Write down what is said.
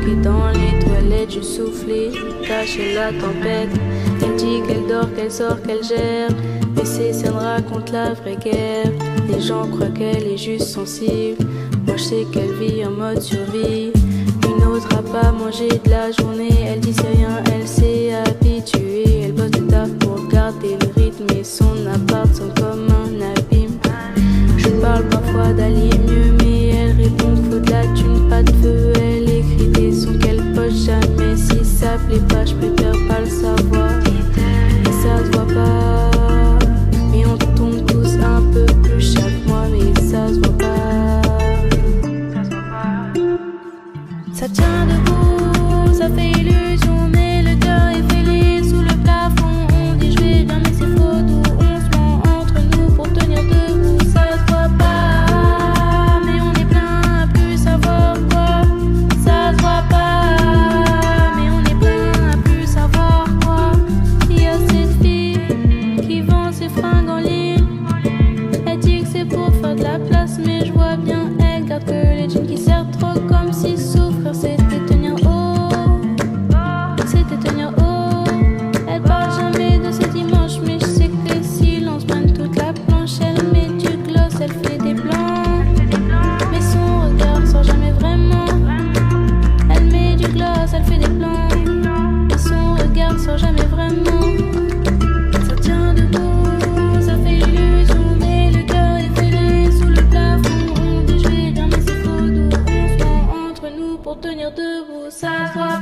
pieds dans les toilettes, je soufflais, cacher la tempête. Elle dit qu'elle dort, qu'elle sort, qu'elle gère, mais ces scènes racontent la vraie guerre. Les gens croient qu'elle est juste sensible, moi je sais qu'elle vit en mode survie. Une autre a pas mangé de la journée, elle dit c'est rien, elle s'est habituée. Elle bosse de taf pour garder le rythme et son appart sont comme un abîme. Je parle parfois d'aller mieux, mais elle répond faut de la thune, pas de feu. Elle écrit des sons qu'elle poste jamais, si ça plaît pas je préfère pas le savoir. Et ça se voit pas, mais on tombe tous un peu plus chaque mois, mais ça se voit pas. Ça tient debout, ça fait illusion, mais le cœur est fêlé sous le plafond. On dit je vais bien, mais c'est faux, d'où on se ment entre nous pour tenir debout. Ça se voit pas, mais on est plein à plus savoir quoi. Ça se voit pas, mais on est plein à plus savoir quoi. Il y a cette fille qui vend ses fringues en ligne. Elle dit que c'est pour faire de la place, mais je vois bien, elle garde que les jeans qui servent trop, comme si souffrir c'était tenir haut. C'était tenir haut. Elle parle jamais de ses dimanches, mais je sais que les silences prennent toute la planche. Elle met du gloss, elle fait des blancs, mais son regard sort jamais vraiment. Elle met du gloss, elle fait des plans, mais son regard sort jamais vraiment. Ça tient debout, ça fait illusion, mais le cœur est fêlé sous le plafond. On dit je vais bien, mais c'est faux, d'où on se ment entre nous pour tenir debout. Ça se voit